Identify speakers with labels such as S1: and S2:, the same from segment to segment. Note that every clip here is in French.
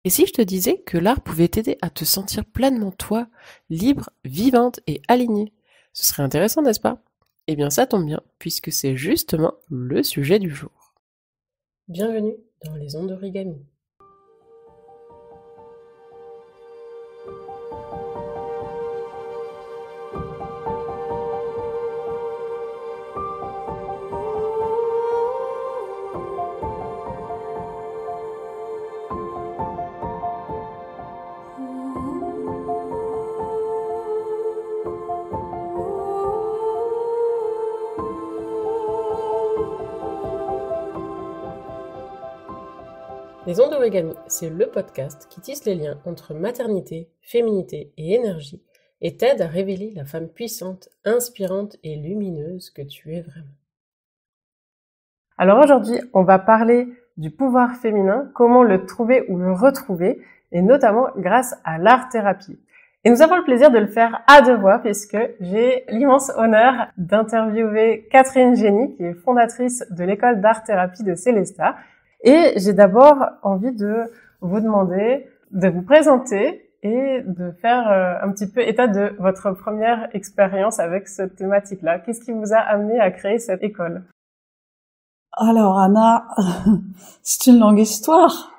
S1: Et si je te disais que l'art pouvait t'aider à te sentir pleinement toi, libre, vivante et alignée? Ce serait intéressant, n'est-ce pas? Eh bien, ça tombe bien, puisque c'est justement le sujet du jour. Bienvenue dans les ondes d'origami. Les ondes d'origami, c'est le podcast qui tisse les liens entre maternité, féminité et énergie et t'aide à révéler la femme puissante, inspirante et lumineuse que tu es vraiment. Alors aujourd'hui, on va parler du pouvoir féminin, comment le trouver ou le retrouver, et notamment grâce à l'art-thérapie. Et nous avons le plaisir de le faire à deux voix puisque j'ai l'immense honneur d'interviewer Catherine Génie, qui est fondatrice de l'école d'art-thérapie de Célestat. Et j'ai d'abord envie de vous demander de vous présenter et de faire un petit peu état de votre première expérience avec cette thématique-là. Qu'est-ce qui vous a amené à créer cette école?
S2: Alors Anna, c'est une longue histoire.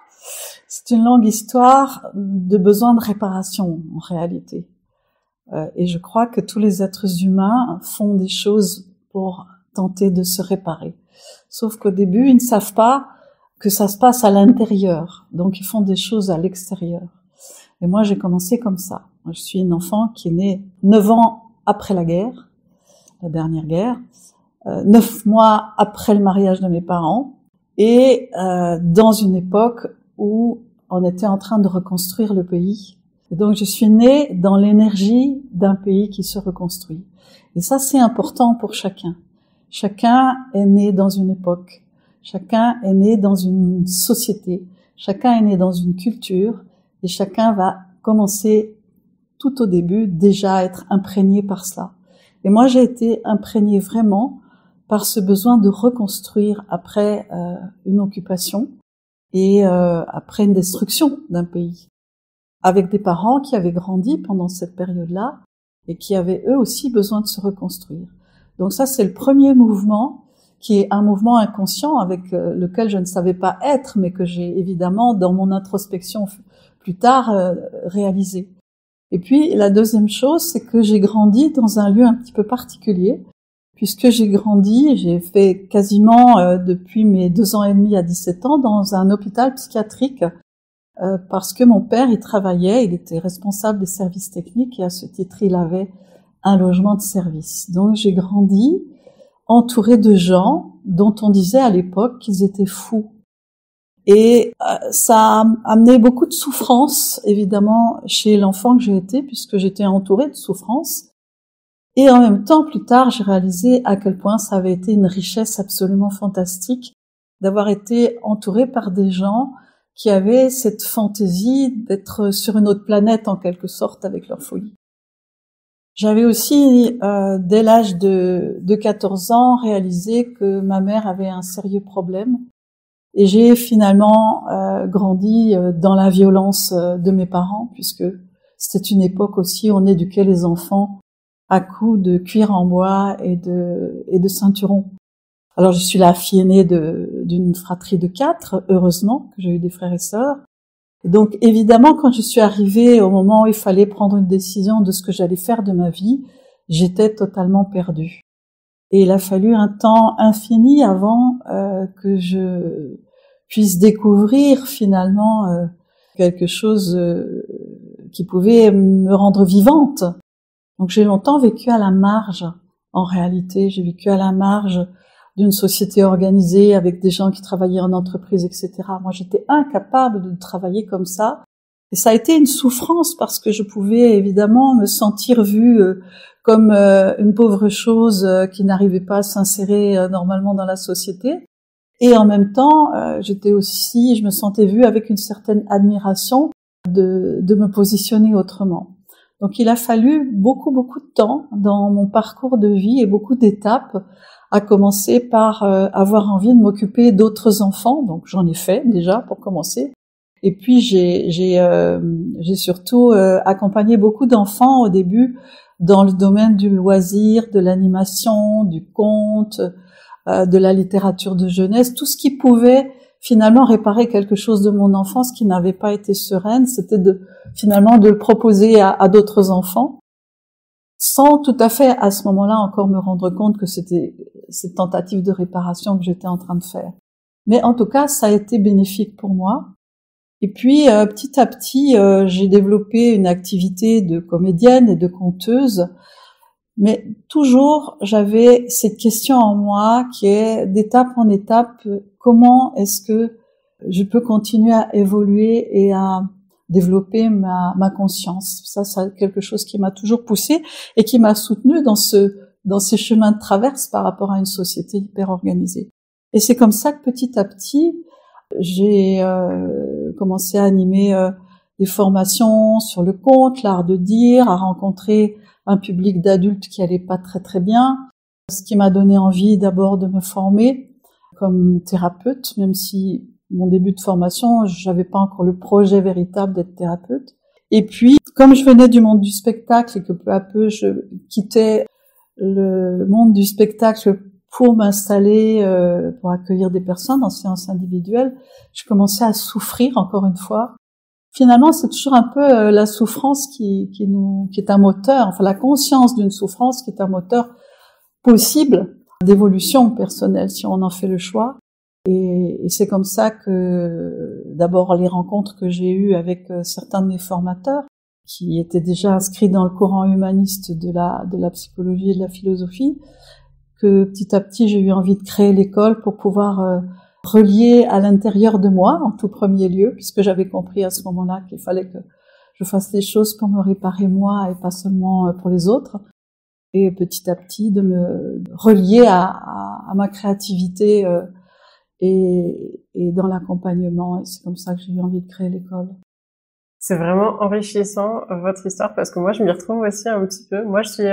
S2: C'est une longue histoire de besoin de réparation en réalité. Et je crois que tous les êtres humains font des choses pour tenter de se réparer. Sauf qu'au début, ils ne savent pas que ça se passe à l'intérieur. Donc, ils font des choses à l'extérieur. Et moi, j'ai commencé comme ça. Moi, je suis une enfant qui est née 9 ans après la guerre, la dernière guerre, 9 mois après le mariage de mes parents, et dans une époque où on était en train de reconstruire le pays. Et donc, je suis née dans l'énergie d'un pays qui se reconstruit. Et ça, c'est important pour chacun. Chacun est né dans une époque. Chacun est né dans une société, chacun est né dans une culture et chacun va commencer tout au début déjà à être imprégné par cela. Et moi, j'ai été imprégnée vraiment par ce besoin de reconstruire après une occupation et après une destruction d'un pays. Avec des parents qui avaient grandi pendant cette période-là et qui avaient eux aussi besoin de se reconstruire. Donc ça, c'est le premier mouvement qui est un mouvement inconscient avec lequel je ne savais pas être, mais que j'ai évidemment, dans mon introspection plus tard, réalisé. Et puis, la deuxième chose, c'est que j'ai grandi dans un lieu un petit peu particulier, puisque j'ai fait quasiment depuis mes 2 ans et demi à 17 ans dans un hôpital psychiatrique, parce que mon père, il était responsable des services techniques, et à ce titre, il avait un logement de service. Donc, j'ai grandi entouré de gens dont on disait à l'époque qu'ils étaient fous. Et ça a amené beaucoup de souffrance, évidemment, chez l'enfant que j'ai été, puisque j'étais entourée de souffrance. Et en même temps, plus tard, j'ai réalisé à quel point ça avait été une richesse absolument fantastique d'avoir été entourée par des gens qui avaient cette fantaisie d'être sur une autre planète, en quelque sorte, avec leur folie. J'avais aussi, dès l'âge de 14 ans, réalisé que ma mère avait un sérieux problème. Et j'ai finalement grandi dans la violence de mes parents, puisque c'était une époque aussi où on éduquait les enfants à coups de cuir en bois et de ceinturons. Alors je suis la fille aînée d'une fratrie de 4, heureusement que j'ai eu des frères et sœurs. Et donc, évidemment, quand je suis arrivée au moment où il fallait prendre une décision de ce que j'allais faire de ma vie, j'étais totalement perdue. Et il a fallu un temps infini avant que je puisse découvrir finalement quelque chose qui pouvait me rendre vivante. Donc, j'ai longtemps vécu à la marge. En réalité, j'ai vécu à la marge d'une société organisée avec des gens qui travaillaient en entreprise, etc. Moi, j'étais incapable de travailler comme ça. Et ça a été une souffrance parce que je pouvais évidemment me sentir vue comme une pauvre chose qui n'arrivait pas à s'insérer normalement dans la société. Et en même temps, je me sentais vue avec une certaine admiration de me positionner autrement. Donc, il a fallu beaucoup de temps dans mon parcours de vie et beaucoup d'étapes, à commencer par avoir envie de m'occuper d'autres enfants. Donc, j'en ai fait déjà pour commencer. Et puis j'ai surtout accompagné beaucoup d'enfants au début dans le domaine du loisir, de l'animation, du conte, de la littérature de jeunesse, tout ce qui pouvait finalement réparer quelque chose de mon enfance qui n'avait pas été sereine, c'était finalement de le proposer à d'autres enfants, sans tout à fait à ce moment-là encore me rendre compte que c'était cette tentative de réparation que j'étais en train de faire. Mais en tout cas, ça a été bénéfique pour moi. Et puis, petit à petit, j'ai développé une activité de comédienne et de conteuse, mais toujours, j'avais cette question en moi qui est d'étape en étape, comment est-ce que je peux continuer à évoluer et à développer ma conscience. Ça, c'est quelque chose qui m'a toujours poussée et qui m'a soutenue dans ces chemins de traverse par rapport à une société hyper organisée. Et c'est comme ça que petit à petit, j'ai commencé à animer des formations sur le conte, l'art de dire, à rencontrer un public d'adultes qui allait pas très très bien, ce qui m'a donné envie d'abord de me former comme thérapeute, même si mon début de formation, j'avais pas encore le projet véritable d'être thérapeute. Et puis, comme je venais du monde du spectacle et que peu à peu je quittais le monde du spectacle pour m'installer, pour accueillir des personnes en séance individuelle, je commençais à souffrir encore une fois. Finalement, c'est toujours un peu la souffrance qui est un moteur, enfin la conscience d'une souffrance qui est un moteur possible d'évolution personnelle si on en fait le choix. Et c'est comme ça que, d'abord, les rencontres que j'ai eues avec certains de mes formateurs, qui étaient déjà inscrits dans le courant humaniste de la psychologie et de la philosophie, que petit à petit, j'ai eu envie de créer l'école pour pouvoir relier à l'intérieur de moi, en tout premier lieu, puisque j'avais compris à ce moment-là qu'il fallait que je fasse des choses pour me réparer moi et pas seulement pour les autres. Et petit à petit, de me relier à ma créativité et dans l'accompagnement. Et c'est comme ça que j'ai eu envie de créer l'école.
S1: C'est vraiment enrichissant, votre histoire, parce que moi, je m'y retrouve aussi un petit peu. Moi, je suis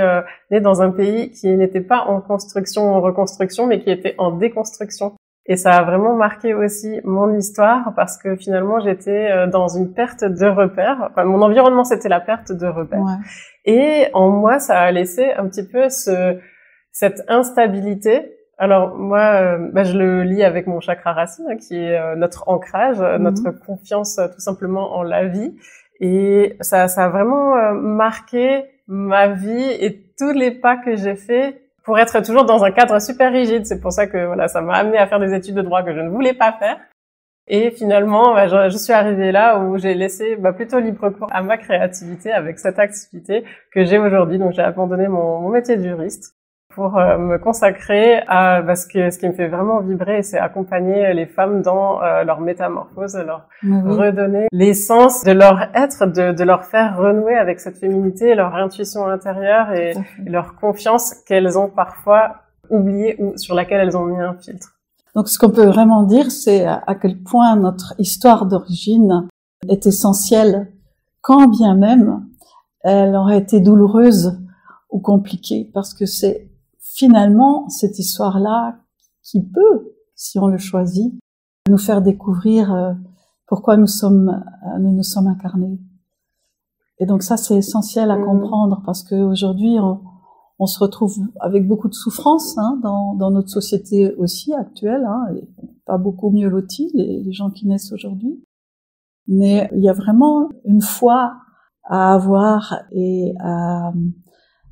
S1: née dans un pays qui n'était pas en construction ou en reconstruction, mais qui était en déconstruction. Et ça a vraiment marqué aussi mon histoire, parce que finalement, j'étais dans une perte de repères. Enfin, mon environnement, c'était la perte de repères.
S2: Ouais.
S1: Et en moi, ça a laissé un petit peu cette instabilité. Alors moi, je le lis avec mon chakra racine, qui est notre ancrage, notre confiance tout simplement en la vie. Et ça a vraiment marqué ma vie et tous les pas que j'ai faits pour être toujours dans un cadre super rigide. C'est pour ça que voilà, ça m'a amené à faire des études de droit que je ne voulais pas faire. Et finalement, je suis arrivée là où j'ai laissé plutôt libre cours à ma créativité avec cette activité que j'ai aujourd'hui. Donc j'ai abandonné mon métier de juriste pour me consacrer à ce qui me fait vraiment vibrer, c'est accompagner les femmes dans leur métamorphose, leur redonner l'essence de leur être, de leur faire renouer avec cette féminité, leur intuition intérieure et leur confiance qu'elles ont parfois oubliée ou sur laquelle elles ont mis un filtre.
S2: Donc ce qu'on peut vraiment dire, c'est à quel point notre histoire d'origine est essentielle, quand bien même elle aurait été douloureuse ou compliquée, parce que c'est finalement cette histoire-là qui peut, si on le choisit, nous faire découvrir pourquoi nous nous sommes incarnés. Et donc ça, c'est essentiel à comprendre, parce qu'aujourd'hui, on se retrouve avec beaucoup de souffrance dans notre société aussi actuelle, et pas beaucoup mieux lotis, les gens qui naissent aujourd'hui. Mais il y a vraiment une foi à avoir et à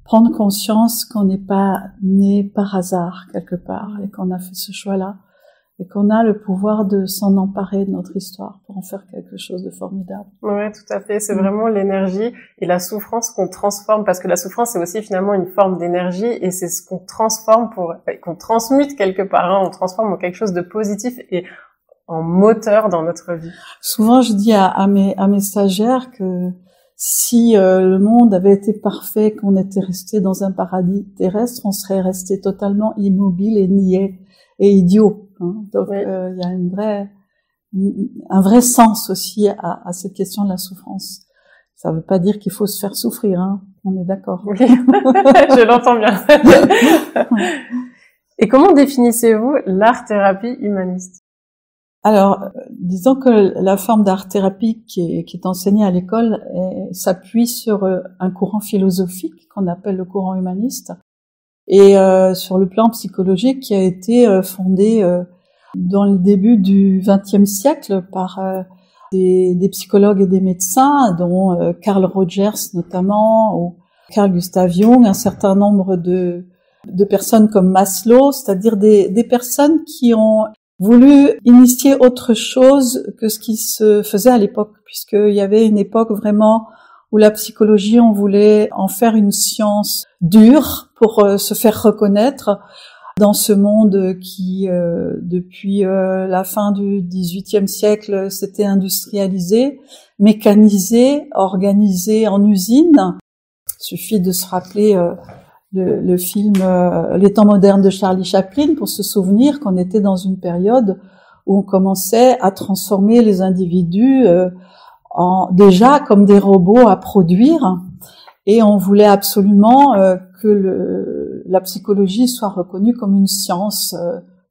S2: prendre conscience qu'on n'est pas né par hasard quelque part et qu'on a fait ce choix-là et qu'on a le pouvoir de s'en emparer de notre histoire pour en faire quelque chose de formidable.
S1: Ouais, tout à fait. C'est vraiment l'énergie et la souffrance qu'on transforme, parce que la souffrance, c'est aussi finalement une forme d'énergie et c'est ce qu'on transforme qu'on transmute quelque part, on transforme en quelque chose de positif et en moteur dans notre vie.
S2: Souvent, je dis à mes stagiaires que si le monde avait été parfait, qu'on était resté dans un paradis terrestre, on serait resté totalement immobile et niais et idiot. Donc il y a un vrai sens aussi à cette question de la souffrance. Ça veut pas dire qu'il faut se faire souffrir, on est d'accord.
S1: Oui, je l'entends bien. Et comment définissez-vous l'art-thérapie humaniste ?
S2: Alors, disons que la forme d'art-thérapie qui est enseignée à l'école s'appuie sur un courant philosophique qu'on appelle le courant humaniste, et sur le plan psychologique qui a été fondé dans le début du XXe siècle par des psychologues et des médecins, dont Carl Rogers notamment, ou Carl Gustav Jung, un certain nombre de personnes comme Maslow, c'est-à-dire des personnes qui ont voulu initier autre chose que ce qui se faisait à l'époque, puisqu'il y avait une époque vraiment où la psychologie, on voulait en faire une science dure pour se faire reconnaître dans ce monde qui, depuis la fin du XVIIIe siècle, s'était industrialisé, mécanisé, organisé en usine. Il suffit de se rappeler le film Les temps modernes de Charlie Chaplin pour se souvenir qu'on était dans une période où on commençait à transformer les individus déjà comme des robots à produire, et on voulait absolument que la psychologie soit reconnue comme une science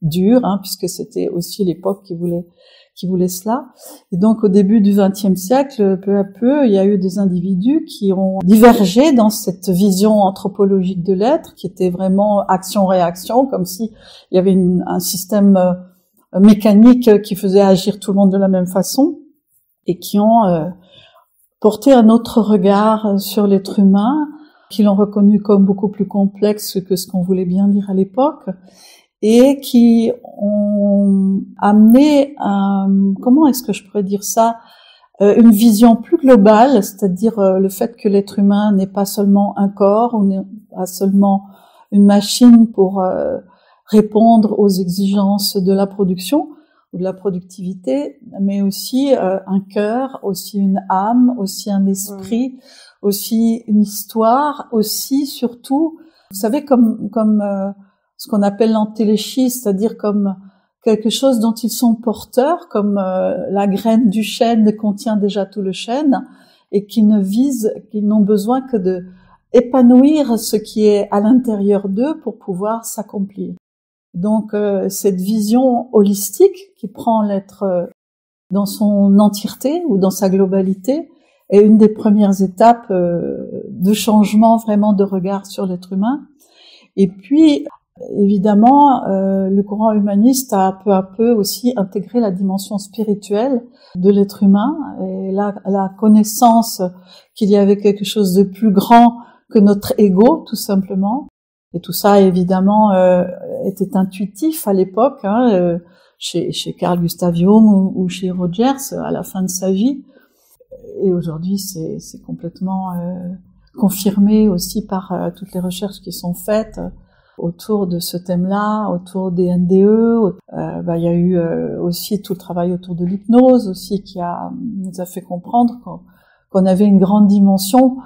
S2: dure, puisque c'était aussi l'époque qui voulait cela. Et donc au début du XXe siècle, peu à peu, il y a eu des individus qui ont divergé dans cette vision anthropologique de l'être, qui était vraiment action-réaction, comme si il y avait un système mécanique qui faisait agir tout le monde de la même façon, et qui ont porté un autre regard sur l'être humain, qui l'ont reconnu comme beaucoup plus complexe que ce qu'on voulait bien dire à l'époque, et qui ont amené, comment est-ce que je pourrais dire ça, une vision plus globale, c'est-à-dire le fait que l'être humain n'est pas seulement un corps, ou n'est pas seulement une machine pour répondre aux exigences de la production ou de la productivité, mais aussi un cœur, aussi une âme, aussi un esprit, aussi une histoire, aussi surtout, vous savez, comme ce qu'on appelle l'entéléchie, c'est-à-dire comme quelque chose dont ils sont porteurs, comme la graine du chêne contient déjà tout le chêne, et qu'ils n'ont besoin que de épanouir ce qui est à l'intérieur d'eux pour pouvoir s'accomplir. Donc cette vision holistique qui prend l'être dans son entièreté ou dans sa globalité est une des premières étapes de changement vraiment de regard sur l'être humain. Et puis évidemment, le courant humaniste a peu à peu aussi intégré la dimension spirituelle de l'être humain et la connaissance qu'il y avait quelque chose de plus grand que notre ego, tout simplement. Et tout ça, évidemment, était intuitif à l'époque, chez Carl Gustav Jung ou chez Rogers à la fin de sa vie. Et aujourd'hui, c'est complètement confirmé aussi par toutes les recherches qui sont faites autour de ce thème-là, autour des NDE. Il y a eu aussi tout le travail autour de l'hypnose aussi qui nous a fait comprendre qu'on avait une grande dimension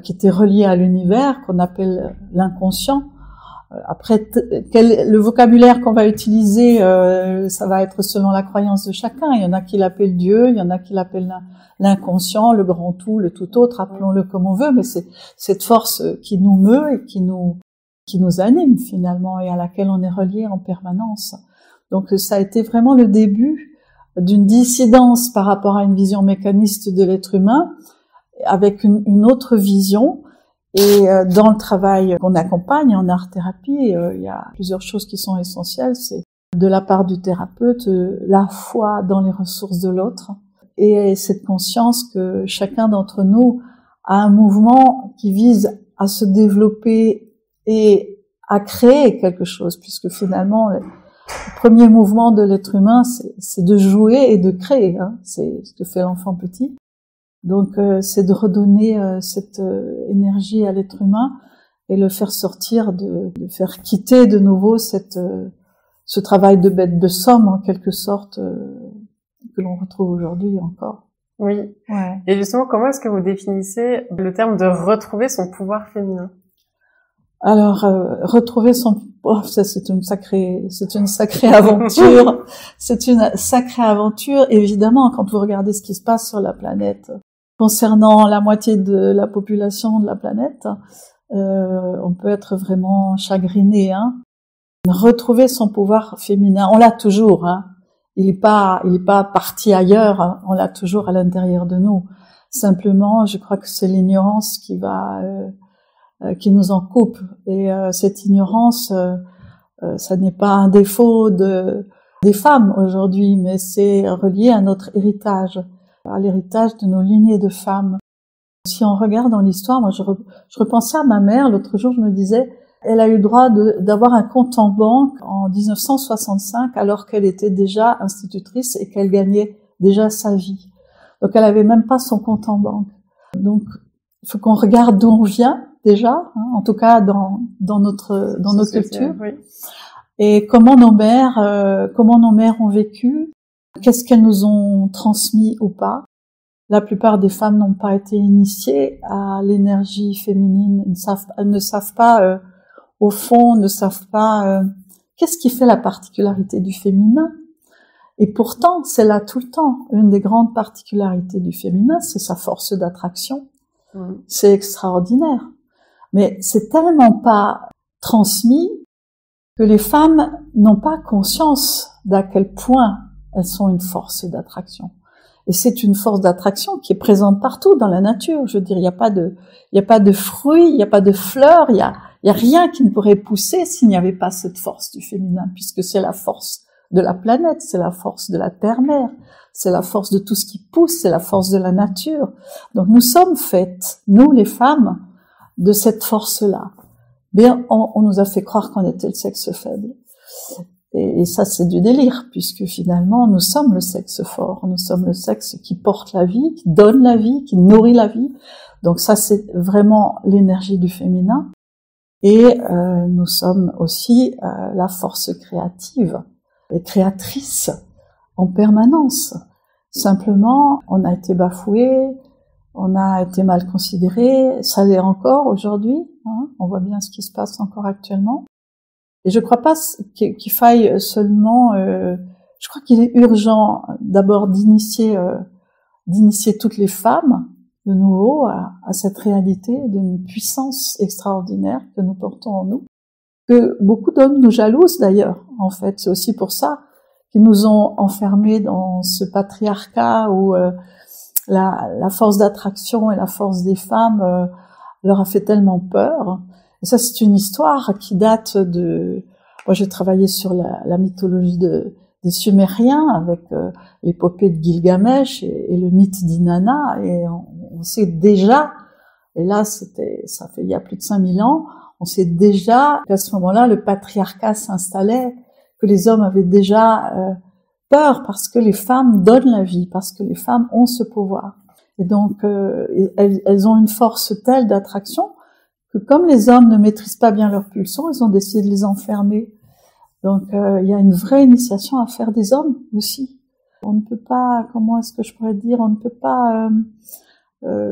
S2: qui était reliée à l'univers, qu'on appelle l'inconscient. Après, le vocabulaire qu'on va utiliser, ça va être selon la croyance de chacun. Il y en a qui l'appellent Dieu, il y en a qui l'appellent l'inconscient, le grand tout, le tout autre, appelons-le comme on veut, mais c'est cette force qui nous meut et qui nous anime finalement et à laquelle on est relié en permanence. Donc ça a été vraiment le début d'une dissidence par rapport à une vision mécaniste de l'être humain, avec une autre vision. Et dans le travail qu'on accompagne en art-thérapie, il y a plusieurs choses qui sont essentielles. C'est de la part du thérapeute la foi dans les ressources de l'autre et cette conscience que chacun d'entre nous a un mouvement qui vise à se développer et à créer quelque chose, puisque finalement le premier mouvement de l'être humain, c'est de jouer et de créer. C'est ce que fait l'enfant petit. Donc c'est de redonner cette énergie à l'être humain et le faire sortir, de faire quitter de nouveau ce travail de bête de somme en quelque sorte que l'on retrouve aujourd'hui encore.
S1: Oui. Ouais. Et justement, comment est-ce que vous définissez le terme de retrouver son pouvoir féminin?
S2: Alors retrouver ça c'est une sacrée aventure. C'est une sacrée aventure. Évidemment, quand vous regardez ce qui se passe sur la planète concernant la moitié de la population de la planète, on peut être vraiment chagriné. Retrouver son pouvoir féminin, on l'a toujours. il est pas parti ailleurs, hein. On l'a toujours à l'intérieur de nous. Simplement, je crois que c'est l'ignorance qui nous en coupe. Et cette ignorance, ça n'est pas un défaut des femmes aujourd'hui, mais c'est relié à notre héritage, à l'héritage de nos lignées de femmes. Si on regarde dans l'histoire, moi je repensais à ma mère, l'autre jour je me disais, elle a eu le droit d'avoir un compte en banque en 1965 alors qu'elle était déjà institutrice et qu'elle gagnait déjà sa vie. Donc elle avait même pas son compte en banque. Donc il faut qu'on regarde d'où on vient déjà, hein, en tout cas dans nos cultures. Oui. Et comment nos mères ont vécu, qu'est-ce qu'elles nous ont transmis ou pas. La plupart des femmes n'ont pas été initiées à l'énergie féminine, elles ne savent pas, au fond, ne savent pas qu'est-ce qui fait la particularité du féminin. Et pourtant, c'est là tout le temps. Une des grandes particularités du féminin, c'est sa force d'attraction. C'est extraordinaire. Mais c'est tellement pas transmis que les femmes n'ont pas conscience d'à quel point elles sont une force d'attraction. Et c'est une force d'attraction qui est présente partout dans la nature. Je veux dire, il n'y a pas de fruits, il n'y a pas de fleurs, il y a rien qui ne pourrait pousser s'il n'y avait pas cette force du féminin, puisque c'est la force de la planète, c'est la force de la terre-mère, c'est la force de tout ce qui pousse, c'est la force de la nature. Donc nous sommes faites, nous les femmes, de cette force-là. Bien, on nous a fait croire qu'on était le sexe faible. Et ça, c'est du délire, puisque finalement, nous sommes le sexe fort, nous sommes le sexe qui porte la vie, qui donne la vie, qui nourrit la vie. Donc ça, c'est vraiment l'énergie du féminin. Et nous sommes aussi la force créative et créatrice en permanence. Simplement, on a été bafoué, on a été mal considéré, ça l'est encore aujourd'hui, hein, on voit bien ce qui se passe encore actuellement. Et je crois pas qu'il faille seulement, je crois qu'il est urgent d'abord d'initier toutes les femmes de nouveau à cette réalité d'une puissance extraordinaire que nous portons en nous, que beaucoup d'hommes nous jalousent d'ailleurs, en fait. C'est aussi pour ça qu'ils nous ont enfermés dans ce patriarcat où la force d'attraction et la force des femmes leur a fait tellement peur. Et ça, c'est une histoire qui date de... Moi, j'ai travaillé sur la mythologie des Sumériens avec l'épopée de Gilgamesh et le mythe d'Inanna. Et on sait déjà, et là, ça fait il y a plus de 5000 ans, on sait déjà qu'à ce moment-là, le patriarcat s'installait, que les hommes avaient déjà peur parce que les femmes donnent la vie, parce que les femmes ont ce pouvoir. Et donc, elles ont une force telle d'attraction que comme les hommes ne maîtrisent pas bien leurs pulsions, ils ont décidé de les enfermer. Donc, il y a une vraie initiation à faire des hommes aussi. On ne peut pas, comment est-ce que je pourrais dire, on ne peut pas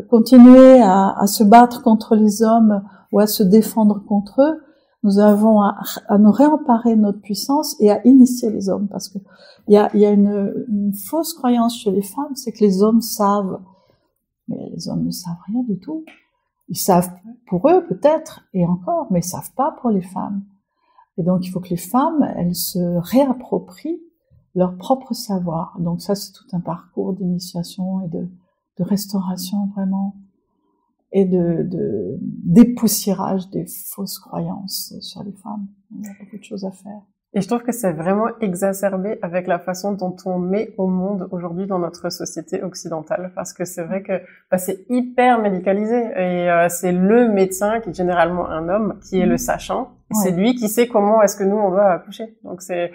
S2: continuer à se battre contre les hommes ou à se défendre contre eux. Nous avons à nous réemparer de notre puissance et à initier les hommes, parce que il y a une fausse croyance chez les femmes, c'est que les hommes savent. Mais les hommes ne savent rien du tout. Ils savent pour eux peut-être, et encore, mais ils savent pas pour les femmes. Et donc il faut que les femmes, elles se réapproprient leur propre savoir. Donc ça, c'est tout un parcours d'initiation et de restauration vraiment, et de dépoussiérage des fausses croyances sur les femmes. Il y a beaucoup de choses à faire.
S1: Et je trouve que c'est vraiment exacerbé avec la façon dont on met au monde aujourd'hui dans notre société occidentale, parce que c'est vrai que c'est hyper médicalisé et c'est le médecin qui est généralement un homme qui est le sachant. Ouais. C'est lui qui sait comment est-ce que nous on doit accoucher. Donc c'est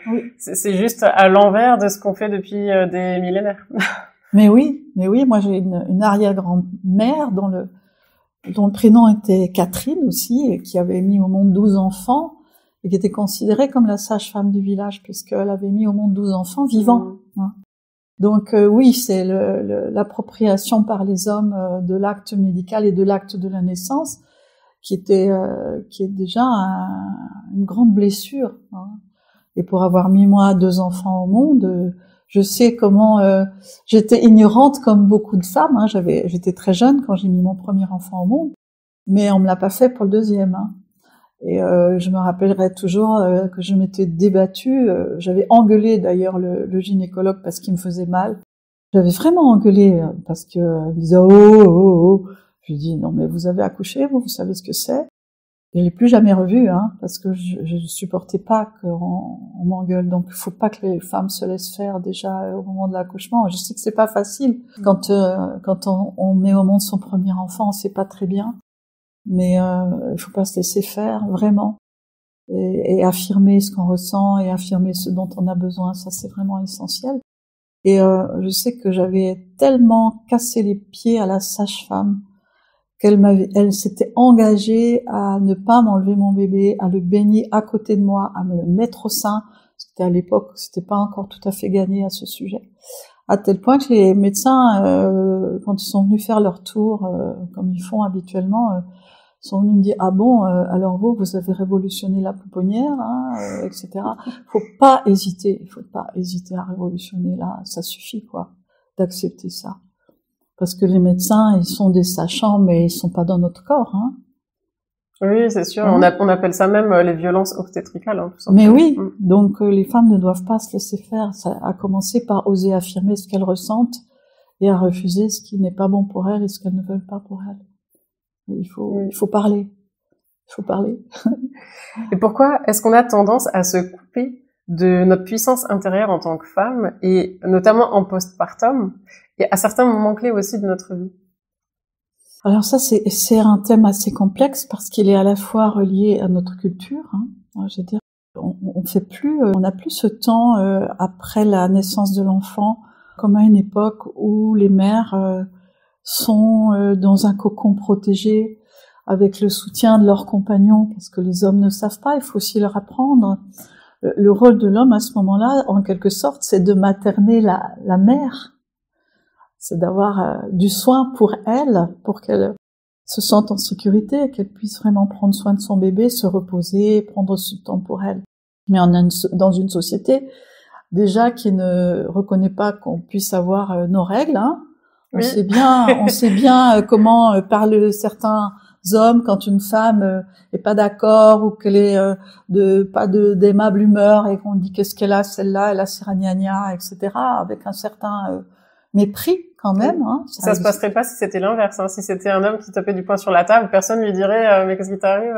S1: juste à l'envers de ce qu'on fait depuis des millénaires.
S2: Mais oui, moi j'ai une arrière-grand-mère dont le prénom était Catherine aussi, et qui avait mis au monde 12 enfants. Et qui était considérée comme la sage-femme du village, puisqu'elle avait mis au monde 12 enfants vivants. Donc oui, c'est l'appropriation par les hommes de l'acte médical et de l'acte de la naissance, qui est déjà une grande blessure. Et pour avoir mis moi 2 enfants au monde, je sais comment j'étais ignorante comme beaucoup de femmes. J'étais très jeune quand j'ai mis mon premier enfant au monde, mais on me l'a pas fait pour le deuxième. Et je me rappellerai toujours que je m'étais débattue. J'avais engueulé d'ailleurs le gynécologue parce qu'il me faisait mal. J'avais vraiment engueulé parce que il me disait oh oh oh. Je lui dis non mais vous avez accouché, vous savez ce que c'est. Je l'ai plus jamais revu, hein, parce que je supportais pas qu'on m'engueule. Donc il faut pas que les femmes se laissent faire déjà au moment de l'accouchement. Je sais que c'est pas facile quand on met au monde son premier enfant, c'est pas très bien. Mais il faut pas se laisser faire, vraiment, et affirmer ce qu'on ressent et affirmer ce dont on a besoin. Ça, c'est vraiment essentiel. Et je sais que j'avais tellement cassé les pieds à la sage-femme elle s'était engagée à ne pas m'enlever mon bébé, à le baigner à côté de moi, à me le mettre au sein. C'était à l'époque, c'était pas encore tout à fait gagné à ce sujet. À tel point que les médecins, quand ils sont venus faire leur tour, comme ils font habituellement, sont venus me dire ah bon, alors vous avez révolutionné la pouponnière, hein, etc. Il faut pas hésiter à révolutionner là, ça suffit quoi, d'accepter ça. Parce que les médecins, ils sont des sachants, mais ils sont pas dans notre corps, hein.
S1: Oui, c'est sûr. On appelle ça même les violences obstétricales, hein, tout
S2: Mais
S1: simplement.
S2: oui, donc les femmes ne doivent pas se laisser faire. Ça a commencé par oser affirmer ce qu'elles ressentent et à refuser ce qui n'est pas bon pour elles et ce qu'elles ne veulent pas pour elles. Il faut parler. Il faut parler.
S1: Et pourquoi est-ce qu'on a tendance à se couper de notre puissance intérieure en tant que femme, et notamment en postpartum, et à certains moments clés aussi de notre vie?
S2: Alors ça, c'est un thème assez complexe parce qu'il est à la fois relié à notre culture, hein. Je veux dire, on n'a plus ce temps après la naissance de l'enfant comme à une époque où les mères sont dans un cocon protégé avec le soutien de leurs compagnons, parce que les hommes ne savent pas, il faut aussi leur apprendre. Le rôle de l'homme à ce moment-là, en quelque sorte, c'est de materner la mère. C'est d'avoir du soin pour elle, pour qu'elle se sente en sécurité, qu'elle puisse vraiment prendre soin de son bébé, se reposer, prendre ce temps pour elle. Mais on est dans une société déjà qui ne reconnaît pas qu'on puisse avoir nos règles, hein. On sait bien comment parlent certains hommes quand une femme est pas d'accord ou qu'elle est pas d'aimable humeur et qu'on dit qu'est-ce qu'elle a celle-là, elle a ses ragnagnas, etc. avec un certain mépris quand même. Hein,
S1: ça se passerait pas si c'était l'inverse. Hein. Si c'était un homme qui tapait du poing sur la table, personne lui dirait mais qu'est-ce qui t'arrive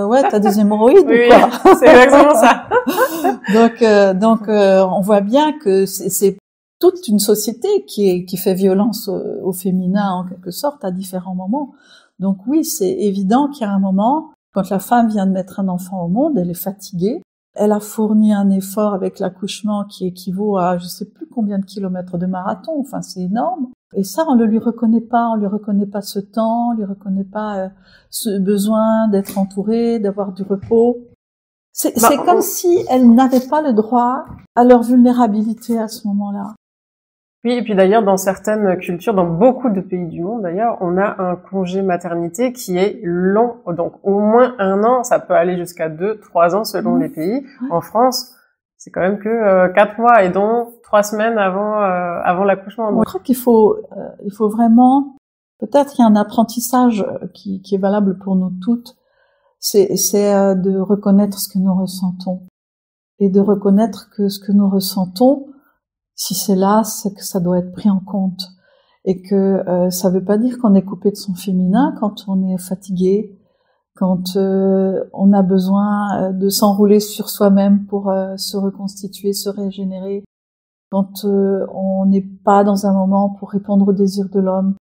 S2: ouais, t'as des hémorroïdes ou
S1: quoi? C'est exactement ça.
S2: Donc on voit bien que c'est toute une société qui fait violence au féminin en quelque sorte à différents moments. Donc oui, c'est évident qu'il y a un moment, quand la femme vient de mettre un enfant au monde, elle est fatiguée. Elle a fourni un effort avec l'accouchement qui équivaut à je sais plus combien de kilomètres de marathon. Enfin, c'est énorme. Et ça, on ne lui reconnaît pas. On lui reconnaît pas ce temps. On lui reconnaît pas ce besoin d'être entourée, d'avoir du repos. C'est comme si elles n'avaient pas le droit à leur vulnérabilité à ce moment-là.
S1: Oui, et puis d'ailleurs, dans certaines cultures, dans beaucoup de pays du monde d'ailleurs, on a un congé maternité qui est long, donc au moins 1 an, ça peut aller jusqu'à 2, 3 ans selon les pays. En France, c'est quand même que 4 mois et dont 3 semaines avant l'accouchement.
S2: Je crois qu'il faut vraiment, peut-être qu'il y a un apprentissage qui est valable pour nous toutes, c'est de reconnaître ce que nous ressentons et de reconnaître que ce que nous ressentons, si c'est là, c'est que ça doit être pris en compte et que ça veut pas dire qu'on est coupé de son féminin quand on est fatigué, quand on a besoin de s'enrouler sur soi-même pour se reconstituer, se régénérer, quand on n'est pas dans un moment pour répondre aux désirs de l'homme,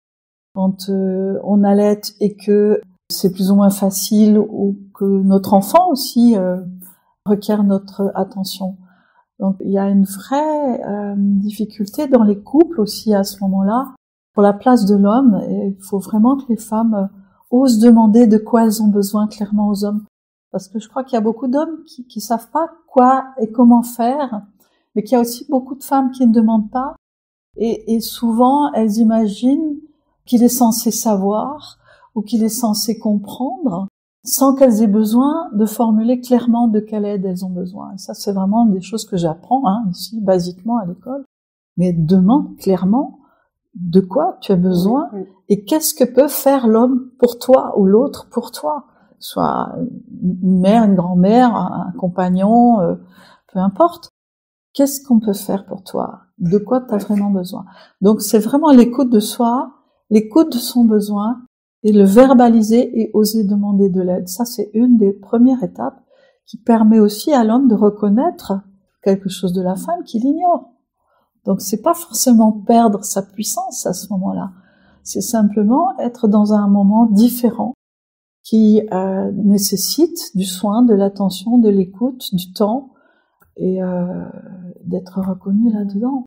S2: quand on allaite et que c'est plus ou moins facile ou que notre enfant aussi requiert notre attention. Donc il y a une vraie difficulté dans les couples aussi à ce moment-là pour la place de l'homme, et il faut vraiment que les femmes osent demander de quoi elles ont besoin clairement aux hommes, parce que je crois qu'il y a beaucoup d'hommes qui savent pas quoi et comment faire, mais qu'il y a aussi beaucoup de femmes qui ne demandent pas, et souvent elles imaginent qu'il est censé savoir ou qu'il est censé comprendre, sans qu'elles aient besoin de formuler clairement de quelle aide elles ont besoin. Et ça, c'est vraiment des choses que j'apprends ici, basiquement à l'école. Mais demande clairement de quoi tu as besoin et qu'est-ce que peut faire l'homme pour toi ou l'autre pour toi. soit une mère, une grand-mère, un compagnon, peu importe. Qu'est-ce qu'on peut faire pour toi? De quoi tu as vraiment besoin? Donc c'est vraiment l'écoute de soi, l'écoute de son besoin et le verbaliser et oser demander de l'aide. Ça, c'est une des premières étapes qui permet aussi à l'homme de reconnaître quelque chose de la femme qu'il ignore. Donc c'est pas forcément perdre sa puissance à ce moment-là. C'est simplement être dans un moment différent qui nécessite du soin, de l'attention, de l'écoute, du temps et d'être reconnu là-dedans.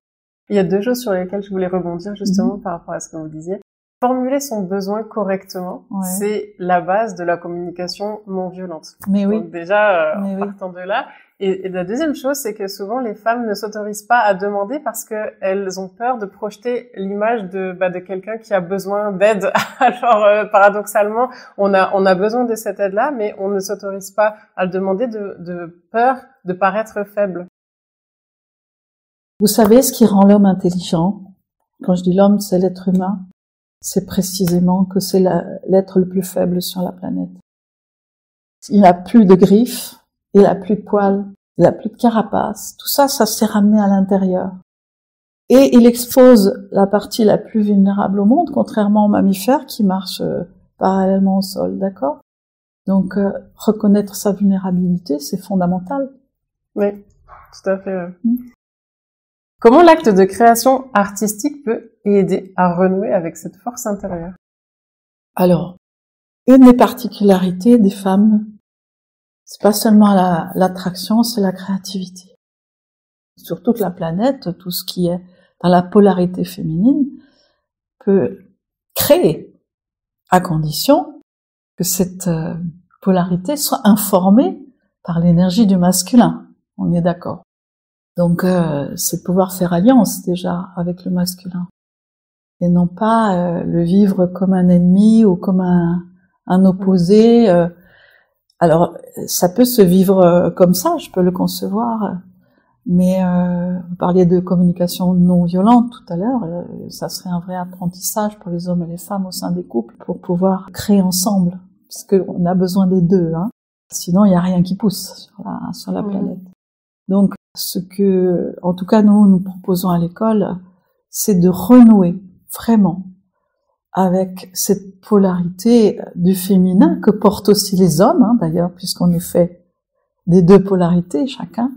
S1: Il y a deux choses sur lesquelles je voulais rebondir justement par rapport à ce que vous disiez. Formuler son besoin correctement, c'est la base de la communication non violente.
S2: Mais oui.
S1: Donc déjà, partant de là. Et la deuxième chose, c'est que souvent les femmes ne s'autorisent pas à demander parce que elles ont peur de projeter l'image de quelqu'un qui a besoin d'aide. Alors paradoxalement, on a besoin de cette aide-là, mais on ne s'autorise pas à le demander de peur de paraître faible.
S2: Vous savez ce qui rend l'homme intelligent? Quand je dis l'homme, c'est l'être humain. C'est précisément que c'est l'être le plus faible sur la planète. Il n'a plus de griffes, il n'a plus de poils, il n'a plus de carapace. Tout ça, ça s'est ramené à l'intérieur. Et il expose la partie la plus vulnérable au monde, contrairement aux mammifères qui marchent parallèlement au sol, d'accord? Donc, reconnaître sa vulnérabilité, c'est fondamental.
S1: Oui, tout à fait. Comment l'acte de création artistique peut aider à renouer avec cette force intérieure? Alors,
S2: une des particularités des femmes, c'est pas seulement l'attraction, c'est la créativité. Sur toute la planète, tout ce qui est dans la polarité féminine peut créer, à condition que cette polarité soit informée par l'énergie du masculin. On est d'accord. Donc, c'est pouvoir faire alliance déjà avec le masculin et non pas le vivre comme un ennemi ou comme un opposé. Alors, ça peut se vivre comme ça, je peux le concevoir, mais vous parliez de communication non violente tout à l'heure, ça serait un vrai apprentissage pour les hommes et les femmes au sein des couples pour pouvoir créer ensemble, puisqu'on a besoin des deux, hein. Sinon il n'y a rien qui pousse sur la planète. Donc, ce que, en tout cas, nous proposons à l'école, c'est de renouer vraiment avec cette polarité du féminin que portent aussi les hommes, hein, d'ailleurs, puisqu'on est fait des deux polarités chacun,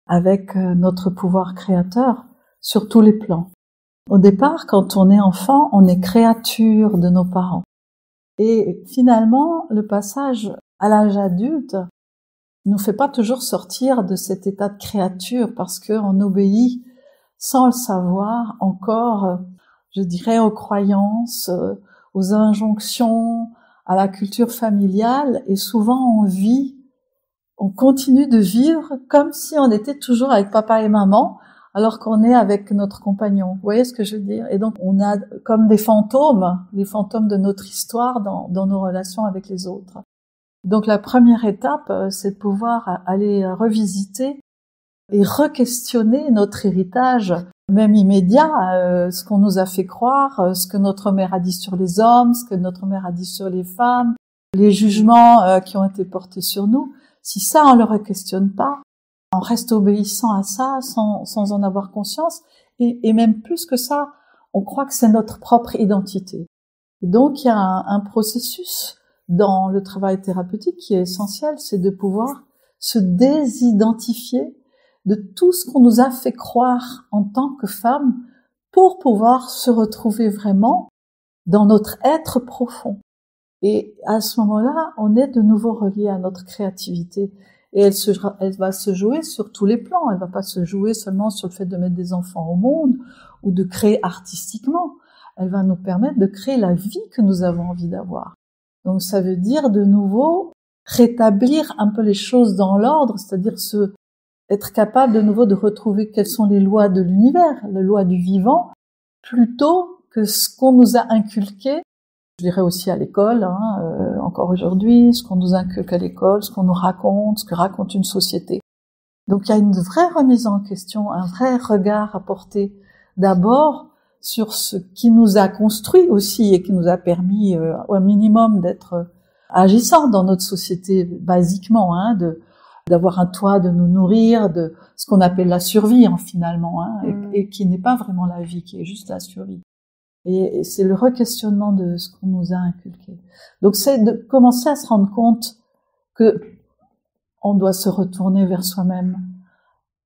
S2: avec notre pouvoir créateur sur tous les plans. Au départ, quand on est enfant, on est créature de nos parents. Et finalement, le passage à l'âge adulte nous fait pas toujours sortir de cet état de créature parce qu'on obéit sans le savoir encore, je dirais, aux croyances, aux injonctions, à la culture familiale, et souvent on continue de vivre comme si on était toujours avec papa et maman alors qu'on est avec notre compagnon. Vous voyez ce que je veux dire? Et donc on a comme des fantômes de notre histoire dans nos relations avec les autres. Donc la première étape, c'est de pouvoir aller revisiter et re-questionner notre héritage, même immédiat, ce qu'on nous a fait croire, ce que notre mère a dit sur les hommes, ce que notre mère a dit sur les femmes, les jugements qui ont été portés sur nous. Si ça, on le re-questionne pas, on reste obéissant à ça sans en avoir conscience, et même plus que ça, on croit que c'est notre propre identité. Et donc il y a un processus dans le travail thérapeutique qui est essentiel, c'est de pouvoir se désidentifier de tout ce qu'on nous a fait croire en tant que femme pour pouvoir se retrouver vraiment dans notre être profond. Et à ce moment-là, on est de nouveau relié à notre créativité. Et elle va se jouer sur tous les plans. Elle va pas se jouer seulement sur le fait de mettre des enfants au monde ou de créer artistiquement. Elle va nous permettre de créer la vie que nous avons envie d'avoir. Donc ça veut dire de nouveau rétablir un peu les choses dans l'ordre, c'est-à-dire être capable de nouveau de retrouver quelles sont les lois de l'univers, les lois du vivant, plutôt que ce qu'on nous a inculqué, je dirais aussi à l'école, encore aujourd'hui, ce qu'on nous inculque à l'école, ce qu'on nous raconte, ce que raconte une société. Donc il y a une vraie remise en question, un vrai regard à porter d'abord sur ce qui nous a construit aussi et qui nous a permis au minimum d'être agissant dans notre société basiquement, hein, d'avoir un toit, de nous nourrir, de ce qu'on appelle la survie finalement, hein, et qui n'est pas vraiment la vie, qui est juste la survie. Et c'est le re-questionnement de ce qu'on nous a inculqué. Donc c'est de commencer à se rendre compte que on doit se retourner vers soi-même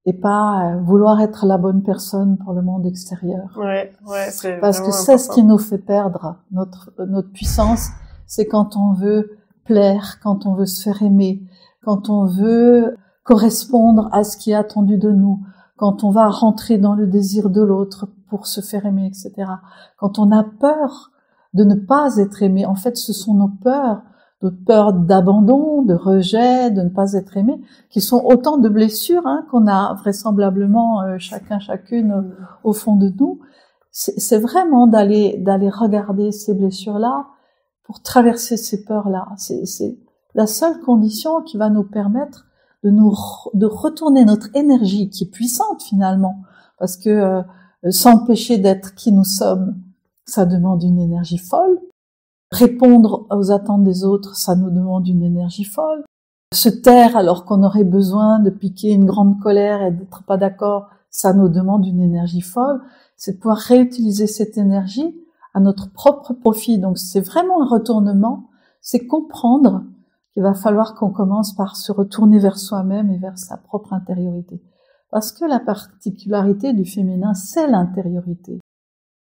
S2: et pas vouloir être la bonne personne pour le monde extérieur.
S1: Ouais, c'est
S2: parce que c'est ce qui nous fait perdre notre puissance, c'est quand on veut plaire, quand on veut se faire aimer, quand on veut correspondre à ce qui est attendu de nous, quand on va rentrer dans le désir de l'autre pour se faire aimer, etc. Quand on a peur de ne pas être aimé, en fait, ce sont nos peurs d'abandon, de rejet, de ne pas être aimé, qui sont autant de blessures qu'on a vraisemblablement chacune au fond de nous. C'est vraiment d'aller regarder ces blessures-là pour traverser ces peurs-là. C'est la seule condition qui va nous permettre de retourner notre énergie, qui est puissante finalement, parce que s'empêcher d'être qui nous sommes, ça demande une énergie folle. Répondre aux attentes des autres, ça nous demande une énergie folle. Se taire alors qu'on aurait besoin de piquer une grande colère et d'être pas d'accord, ça nous demande une énergie folle. C'est de pouvoir réutiliser cette énergie à notre propre profit. Donc c'est vraiment un retournement, c'est comprendre qu'il va falloir qu'on commence par se retourner vers soi-même et vers sa propre intériorité. Parce que la particularité du féminin, c'est l'intériorité.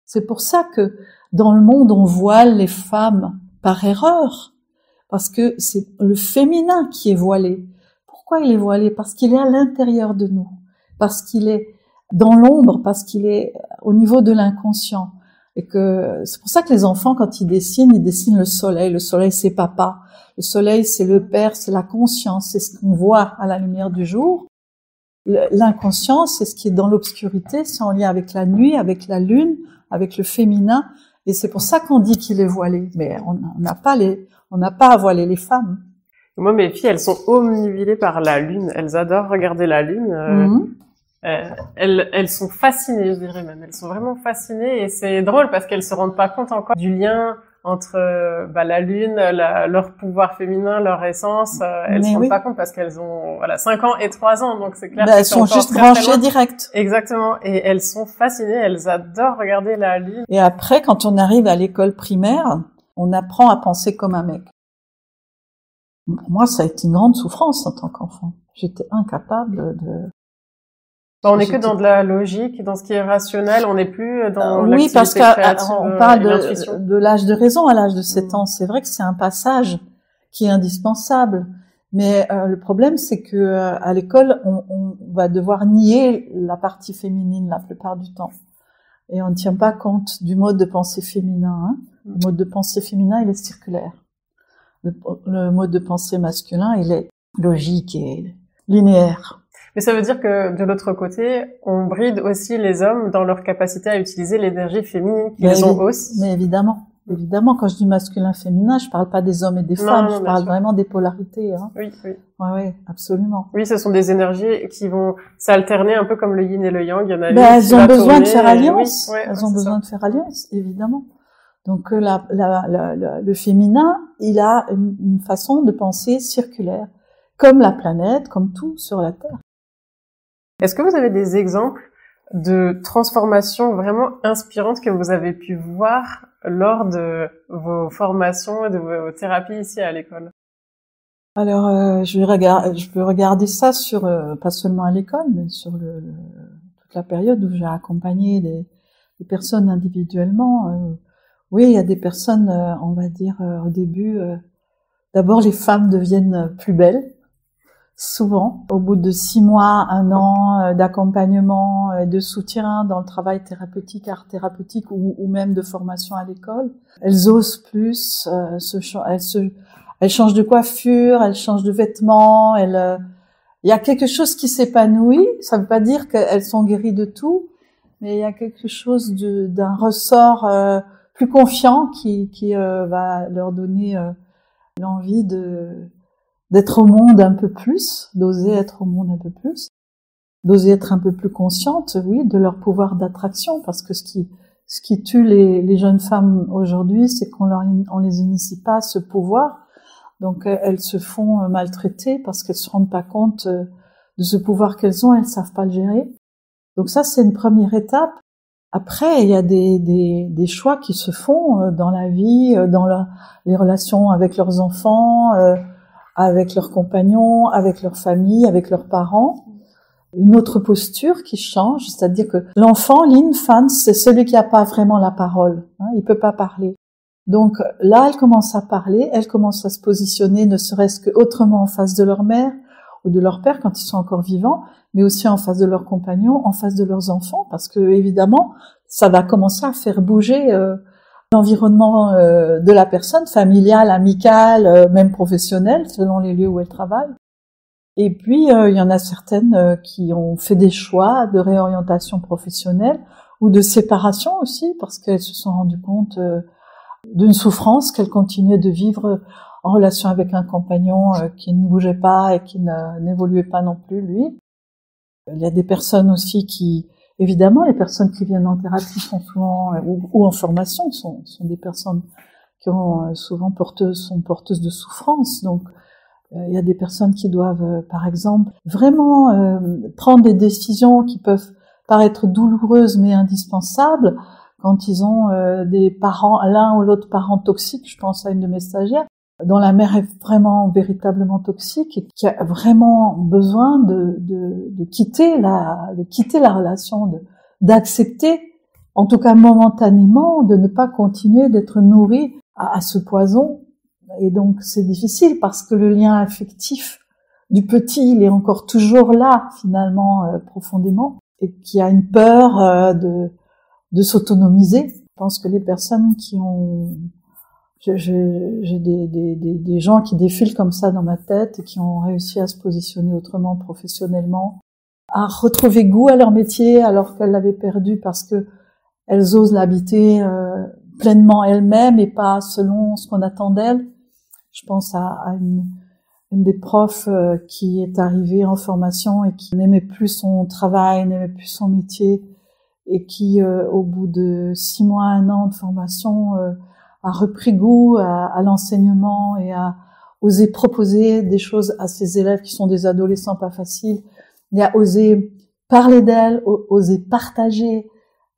S2: C'est pour ça que dans le monde, on voile les femmes par erreur. Parce que c'est le féminin qui est voilé. Pourquoi il est voilé? Parce qu'il est à l'intérieur de nous. Parce qu'il est dans l'ombre, parce qu'il est au niveau de l'inconscient. Et que c'est pour ça que les enfants, quand ils dessinent le soleil. Le soleil, c'est papa. Le soleil, c'est le père, c'est la conscience. C'est ce qu'on voit à la lumière du jour. L'inconscient, c'est ce qui est dans l'obscurité. C'est en lien avec la nuit, avec la lune, avec le féminin. Et c'est pour ça qu'on dit qu'il est voilé. Mais on n'a pas à voiler les femmes.
S1: Moi, mes filles, elles sont omnubilées par la lune. Elles adorent regarder la lune. Elles sont fascinées, je dirais même. Elles sont vraiment fascinées et c'est drôle parce qu'elles se rendent pas compte encore du lien entre la lune, leur pouvoir féminin, leur essence. Elles se rendent pas compte parce qu'elles ont 5 ans et 3 ans, donc c'est clair.
S2: Elles sont juste branchées direct.
S1: Exactement. Et elles sont fascinées. Elles adorent regarder la lune.
S2: Et après, quand on arrive à l'école primaire, on apprend à penser comme un mec. Pour moi, ça a été une grande souffrance en tant qu'enfant. J'étais incapable de...
S1: On n'est que dans de la logique, dans ce qui est rationnel, on n'est plus dans
S2: oui, parce qu'on parle
S1: de
S2: l'âge de raison à l'âge de 7 ans. C'est vrai que c'est un passage qui est indispensable. Mais le problème, c'est que à l'école, on va devoir nier la partie féminine la plupart du temps. Et on ne tient pas compte du mode de pensée féminin. Le mode de pensée féminin, il est circulaire. Le mode de pensée masculin, il est logique et linéaire.
S1: Mais ça veut dire que de l'autre côté, on bride aussi les hommes dans leur capacité à utiliser l'énergie féminine qu'ils ont aussi.
S2: Mais évidemment, quand je dis masculin-féminin, je parle pas des hommes et des femmes, je parle vraiment des polarités.
S1: Oui.
S2: Ouais, absolument.
S1: Oui, ce sont des énergies qui vont s'alterner un peu comme le yin et le yang. Il y en a
S2: elles ont besoin de faire alliance. Elles ont besoin de faire alliance, évidemment. Donc le féminin, il a une façon de penser circulaire, comme la planète, comme tout sur la Terre.
S1: Est-ce que vous avez des exemples de transformations vraiment inspirantes que vous avez pu voir lors de vos formations et de vos thérapies ici à l'école?
S2: Alors, je peux regarder ça sur, pas seulement à l'école, mais sur toute la période où j'ai accompagné des personnes individuellement. Oui, il y a des personnes, on va dire, au début, d'abord les femmes deviennent plus belles. Souvent, au bout de 6 mois, 1 an d'accompagnement, de soutien dans le travail thérapeutique, art thérapeutique ou même de formation à l'école, elles osent plus, elles changent de coiffure, elles changent de vêtements, il y a quelque chose qui s'épanouit. Ça ne veut pas dire qu'elles sont guéries de tout, mais il y a quelque chose d'un ressort plus confiant qui va leur donner l'envie d'être au monde un peu plus, d'oser être au monde un peu plus, d'oser être un peu plus consciente, oui, de leur pouvoir d'attraction, parce que ce qui tue les jeunes femmes aujourd'hui, c'est on les initie pas à ce pouvoir Donc elles se font maltraiter parce qu'elles se rendent pas compte de ce pouvoir qu'elles ont, elles savent pas le gérer. Donc ça, c'est une première étape. Après, il y a des choix qui se font dans la vie, dans les relations avec leurs enfants, avec leurs compagnons, avec leur famille, avec leurs parents. Une autre posture qui change, c'est-à-dire que l'enfant, l'infant, c'est celui qui n'a pas vraiment la parole. Il peut pas parler. Donc là, elle commence à parler, elle commence à se positionner, ne serait-ce que autrement en face de leur mère ou de leur père quand ils sont encore vivants, mais aussi en face de leurs compagnons, en face de leurs enfants, parce que évidemment, ça va commencer à faire bouger l'environnement de la personne, familial, amical, même professionnel, selon les lieux où elle travaille. Et puis, il y en a certaines qui ont fait des choix de réorientation professionnelle ou de séparation aussi, parce qu'elles se sont rendues compte d'une souffrance qu'elles continuaient de vivre en relation avec un compagnon qui ne bougeait pas et qui n'évoluait pas non plus, lui. Il y a des personnes aussi qui, évidemment, les personnes qui viennent en thérapie sont souvent, ou en formation, sont des personnes qui ont souvent sont porteuses de souffrance. Donc, il y a des personnes qui doivent, par exemple, vraiment prendre des décisions qui peuvent paraître douloureuses mais indispensables quand ils ont des parents, l'un ou l'autre parent toxique. Je pense à une de mes stagiaires dont la mère est vraiment véritablement toxique et qui a vraiment besoin de quitter la relation, d'accepter, en tout cas momentanément, de ne pas continuer d'être nourrie à ce poison. Et donc c'est difficile parce que le lien affectif du petit, il est encore toujours là finalement profondément, et qui a une peur de s'autonomiser. Je pense que les personnes qui ont j'ai des gens qui défilent comme ça dans ma tête et qui ont réussi à se positionner autrement professionnellement, à retrouver goût à leur métier alors qu'elles l'avaient perdu parce que elles osent l'habiter pleinement elles-mêmes et pas selon ce qu'on attend d'elles. Je pense à une des profs qui est arrivée en formation et qui n'aimait plus son travail, n'aimait plus son métier, et qui, au bout de 6 mois, 1 an de formation, a repris goût à l'enseignement et a osé proposer des choses à ses élèves qui sont des adolescents pas faciles, et a osé parler d'elles, oser partager,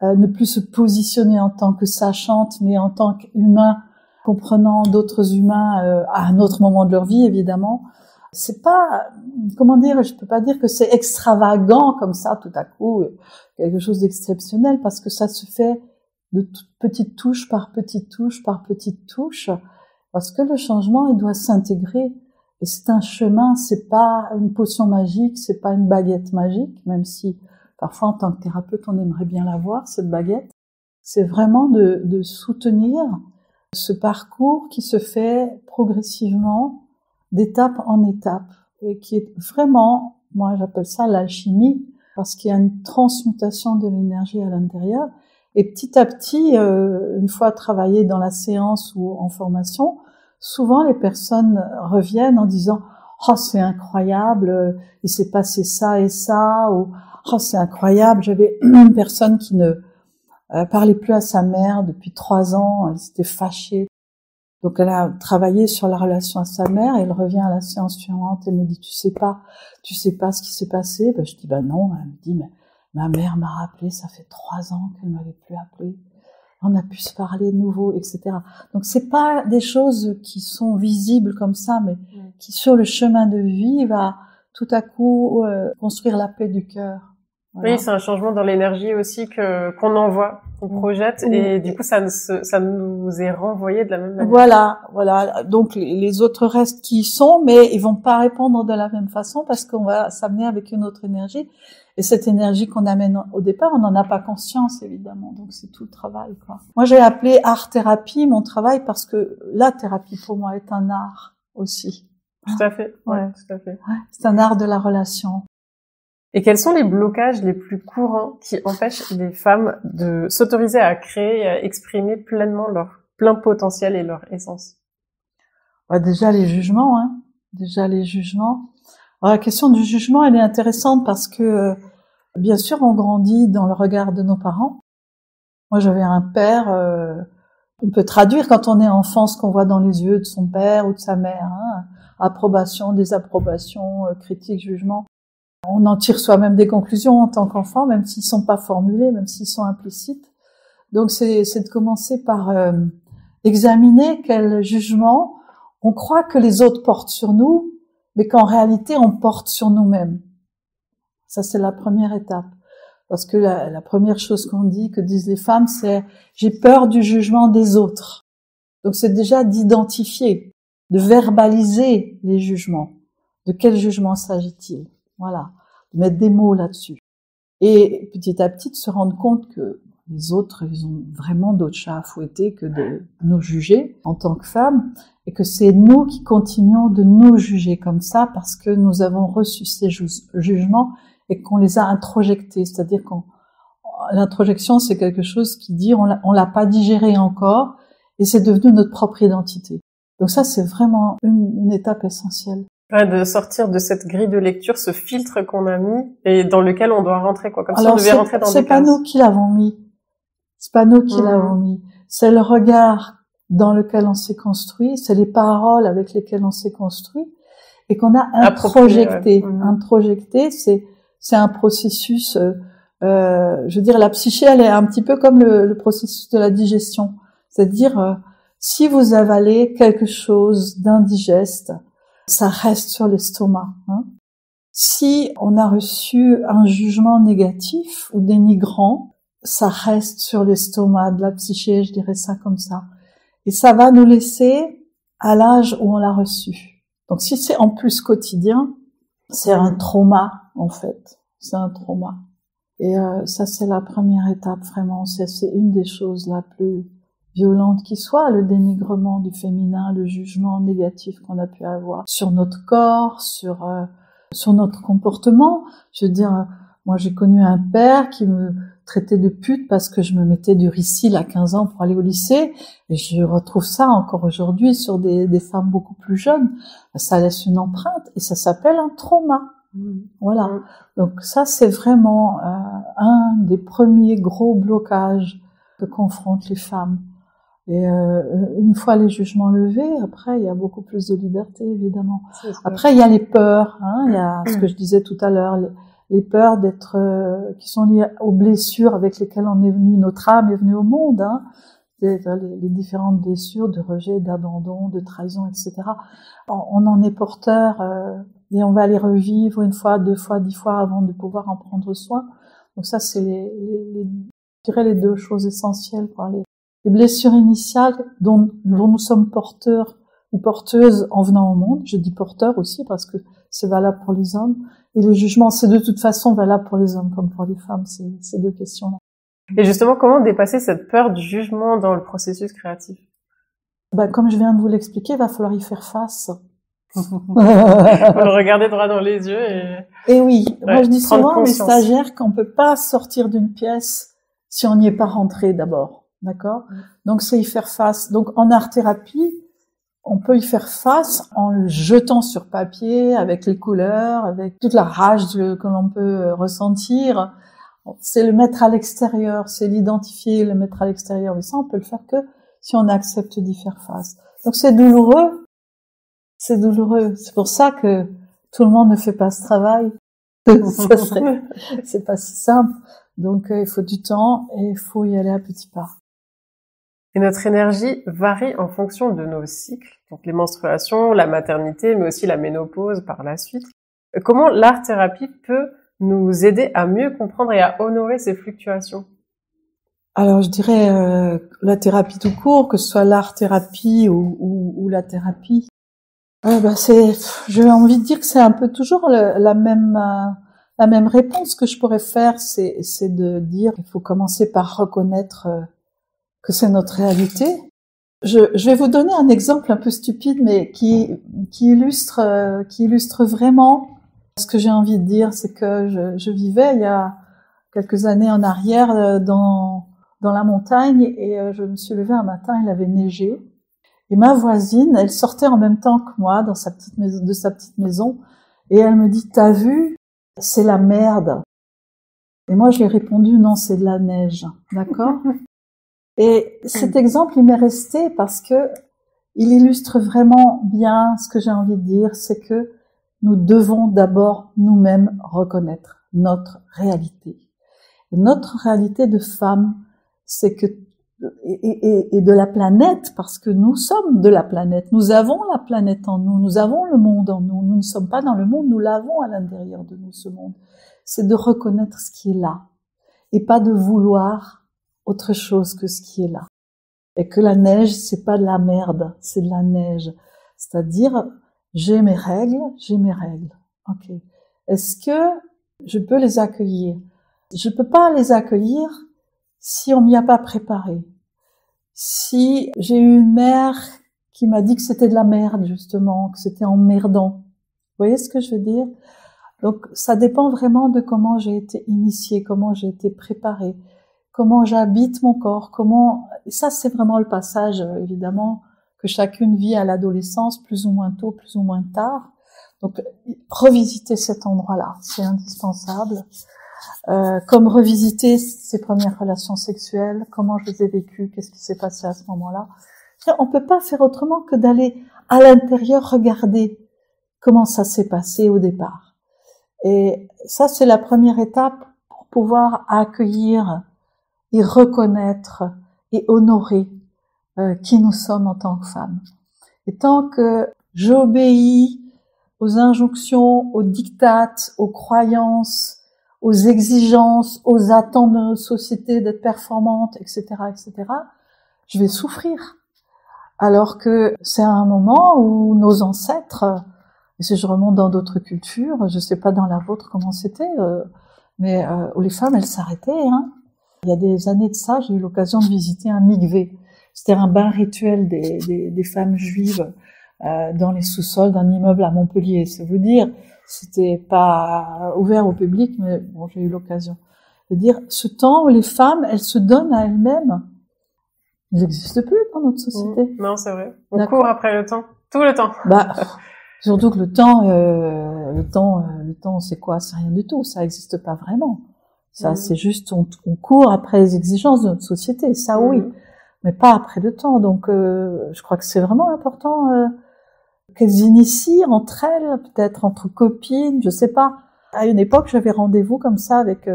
S2: ne plus se positionner en tant que sachante, mais en tant qu'humain, comprenant d'autres humains à un autre moment de leur vie, évidemment. C'est pas, comment dire, je peux pas dire que c'est extravagant comme ça, tout à coup, quelque chose d'exceptionnel, parce que ça se fait de petite touche par petite touche par petite touche, parce que le changement, il doit s'intégrer. Et c'est un chemin, c'est pas une potion magique, c'est pas une baguette magique, même si parfois en tant que thérapeute, on aimerait bien l'avoir, cette baguette. C'est vraiment de soutenir ce parcours qui se fait progressivement, d'étape en étape, et qui est vraiment, moi j'appelle ça l'alchimie, parce qu'il y a une transmutation de l'énergie à l'intérieur. Et petit à petit, une fois travaillé dans la séance ou en formation, souvent les personnes reviennent en disant « Oh, c'est incroyable, il s'est passé ça et ça » ou « Oh, c'est incroyable, j'avais une personne qui ne parlait plus à sa mère depuis 3 ans, elle s'était fâchée. Donc elle a travaillé sur la relation à sa mère et elle revient à la séance suivante et me dit tu sais pas ce qui s'est passé ?» Je dis non. Elle me dit mais ma mère m'a rappelé, ça fait 3 ans qu'elle m'avait plus appelé. On a pu se parler de nouveau, etc. Donc c'est pas des choses qui sont visibles comme ça, mais qui sur le chemin de vie va tout à coup construire la paix du cœur. Voilà.
S1: Oui, c'est un changement dans l'énergie aussi qu'on envoie, qu'on projette, et du coup ça nous est renvoyé de la même manière.
S2: Voilà. Donc les autres restent qui y sont, mais ils vont pas répondre de la même façon parce qu'on va s'amener avec une autre énergie. Et cette énergie qu'on amène au départ, on n'en a pas conscience évidemment. Donc c'est tout le travail, quoi. Moi j'ai appelé art thérapie mon travail parce que la thérapie pour moi est un art aussi.
S1: Tout à fait. Ouais, tout à fait.
S2: Ouais, c'est un art de la relation.
S1: Et quels sont les blocages les plus courants qui empêchent les femmes de s'autoriser à créer et à exprimer pleinement leur plein potentiel et leur essence?
S2: Déjà les jugements, Alors, la question du jugement, elle est intéressante parce que, bien sûr, on grandit dans le regard de nos parents. Moi, j'avais un père, on peut traduire quand on est enfant ce qu'on voit dans les yeux de son père ou de sa mère, approbation, désapprobation, critique, jugement. On en tire soi-même des conclusions en tant qu'enfant, même s'ils sont pas formulés, même s'ils sont implicites. Donc c'est de commencer par examiner quel jugement on croit que les autres portent sur nous, mais qu'en réalité on porte sur nous-mêmes. Ça c'est la première étape. Parce que la première chose que disent les femmes, c'est « j'ai peur du jugement des autres ». Donc c'est déjà d'identifier, de verbaliser les jugements. De quel jugement s'agit-il? Voilà, de mettre des mots là-dessus. Et petit à petit de se rendre compte que les autres, ils ont vraiment d'autres chats à fouetter que de nous juger en tant que femmes, et que c'est nous qui continuons de nous juger comme ça parce que nous avons reçu ces jugements et qu'on les a introjectés. C'est-à-dire l'introjection, c'est quelque chose qui dit on l'a pas digéré encore et c'est devenu notre propre identité. Donc ça, c'est vraiment une étape essentielle.
S1: Ouais, de sortir de cette grille de lecture, ce filtre qu'on a mis et dans lequel on doit rentrer, quoi. Comme si on devait rentrer dans des cases.
S2: C'est pas nous qui l'avons mis. C'est pas nous qui l'avons mis. C'est le regard dans lequel on s'est construit, c'est les paroles avec lesquelles on s'est construit et qu'on a introjecté. Ouais. Introjecté, c'est un processus, je veux dire, la psyché, elle est un petit peu comme le processus de la digestion. C'est-à-dire, si vous avalez quelque chose d'indigeste, ça reste sur l'estomac. Hein. Si on a reçu un jugement négatif ou dénigrant, ça reste sur l'estomac de la psyché, je dirais ça comme ça. Et ça va nous laisser à l'âge où on l'a reçu. Donc si c'est en plus quotidien, c'est un trauma, en fait. C'est un trauma. Et ça, c'est la première étape, vraiment. C'est une des choses la plus violente qui soit, le dénigrement du féminin, le jugement négatif qu'on a pu avoir sur notre corps, sur notre comportement. Je veux dire, moi, j'ai connu un père qui me traitait de pute parce que je me mettais du ricil à 15 ans pour aller au lycée. Et je retrouve ça encore aujourd'hui sur des femmes beaucoup plus jeunes. Ça laisse une empreinte et ça s'appelle un trauma. Voilà. Donc ça, c'est vraiment un des premiers gros blocages que confrontent les femmes. Et une fois les jugements levés, après, il y a beaucoup plus de liberté, évidemment. Après, il y a les peurs. Hein, il y a ce que je disais tout à l'heure, les peurs d'être qui sont liées aux blessures avec lesquelles on est venu, notre âme est venue au monde. Hein, les différentes blessures de rejet, d'abandon, de trahison, etc. On en est porteur et on va les revivre une fois, 2 fois, 10 fois avant de pouvoir en prendre soin. Donc ça, c'est je dirais les 2 choses essentielles, quoi. Les blessures initiales dont nous sommes porteurs ou porteuses en venant au monde. Je dis porteurs aussi parce que c'est valable pour les hommes. Et le jugement, c'est de toute façon valable pour les hommes comme pour les femmes, ces 2 questions-là.
S1: Et justement, comment dépasser cette peur du jugement dans le processus créatif?
S2: Comme je viens de vous l'expliquer, il va falloir y faire face.
S1: Faut le regarder droit dans les yeux
S2: et oui, moi je dis souvent à mes stagiaires qu'on peut pas sortir d'une pièce si on n'y est pas rentré d'abord. D'accord? Donc c'est y faire face. Donc en art-thérapie, on peut y faire face en le jetant sur papier, avec les couleurs, avec toute la rage que l'on peut ressentir. C'est le mettre à l'extérieur, c'est l'identifier, le mettre à l'extérieur. Mais ça, on peut le faire que si on accepte d'y faire face. Donc c'est douloureux. C'est douloureux. C'est pour ça que tout le monde ne fait pas ce travail. C'est pas si simple. Donc il faut du temps et il faut y aller à petits pas.
S1: Et notre énergie varie en fonction de nos cycles, donc les menstruations, la maternité, mais aussi la ménopause par la suite. Comment l'art-thérapie peut nous aider à mieux comprendre et à honorer ces fluctuations?
S2: Alors je dirais la thérapie tout court, que ce soit l'art-thérapie ou la thérapie. J'ai envie de dire que c'est un peu toujours la même réponse que je pourrais faire, c'est de dire qu'il faut commencer par reconnaître que c'est notre réalité. Je vais vous donner un exemple un peu stupide, mais qui illustre vraiment ce que j'ai envie de dire. C'est que je vivais il y a quelques années en arrière dans la montagne et je me suis levée un matin, il avait neigé. Et ma voisine, elle sortait en même temps que moi de sa petite maison et elle me dit « T'as vu, c'est la merde ». Et moi je lui ai répondu « Non, c'est de la neige ». D'accord? Et cet exemple, il m'est resté parce que il illustre vraiment bien ce que j'ai envie de dire, c'est que nous devons d'abord nous-mêmes reconnaître notre réalité. Et notre réalité de femme, c'est que et de la planète, parce que nous sommes de la planète, nous avons la planète en nous, nous avons le monde en nous, nous ne sommes pas dans le monde, nous l'avons à l'intérieur de nous, ce monde. C'est de reconnaître ce qui est là, et pas de vouloir autre chose que ce qui est là. Et que la neige, c'est pas de la merde, c'est de la neige. C'est-à-dire, j'ai mes règles. Ok. Est-ce que je peux les accueillir? Je peux pas les accueillir si on m'y a pas préparé. Si j'ai eu une mère qui m'a dit que c'était de la merde, justement, que c'était emmerdant. Vous voyez ce que je veux dire? Donc, ça dépend vraiment de comment j'ai été initiée, comment j'ai été préparée, comment j'habite mon corps, comment... Et ça, c'est vraiment le passage, évidemment, que chacune vit à l'adolescence, plus ou moins tôt, plus ou moins tard. Donc, revisiter cet endroit-là, c'est indispensable. Comme revisiter ses premières relations sexuelles, comment je les ai vécues, qu'est-ce qui s'est passé à ce moment-là. On peut pas faire autrement que d'aller à l'intérieur regarder comment ça s'est passé au départ. Et ça, c'est la première étape pour pouvoir accueillir et reconnaître et honorer qui nous sommes en tant que femmes. Et tant que j'obéis aux injonctions, aux diktats, aux croyances, aux exigences, aux attentes de notre société d'être performante, etc., je vais souffrir. Alors que c'est un moment où nos ancêtres, et si je remonte dans d'autres cultures, je sais pas dans la vôtre comment c'était, mais où les femmes, elles s'arrêtaient. Hein. Il y a des années de ça, j'ai eu l'occasion de visiter un mikvé. C'était un bain rituel des femmes juives dans les sous-sols d'un immeuble à Montpellier. C'est vous dire, c'était pas ouvert au public, mais bon, j'ai eu l'occasion de dire ce temps où les femmes, elles se donnent à elles-mêmes. Il n'existe plus dans notre société.
S1: Non, c'est vrai. On court après le temps, tout le temps.
S2: Bah, surtout que le temps, c'est quoi? C'est rien du tout. Ça n'existe pas vraiment. Ça, c'est juste, on court après les exigences de notre société. Ça, oui. Mais pas après le temps. Donc, je crois que c'est vraiment important qu'elles initient entre elles, peut-être entre copines, je sais pas. À une époque, j'avais rendez-vous comme ça avec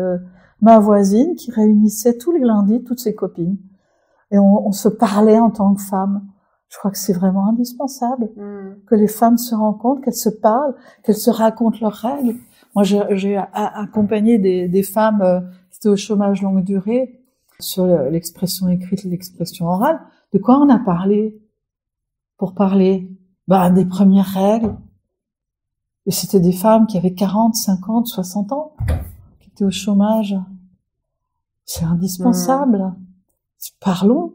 S2: ma voisine qui réunissait tous les lundis toutes ses copines. Et on se parlait en tant que femmes. Je crois que c'est vraiment indispensable que les femmes se rencontrent, qu'elles se parlent, qu'elles se racontent leurs règles. Moi, j'ai accompagné des femmes qui étaient au chômage longue durée sur l'expression écrite et l'expression orale. De quoi on a parlé pour parler? Des premières règles. Et c'était des femmes qui avaient 40, 50, 60 ans, qui étaient au chômage. C'est indispensable. Parlons.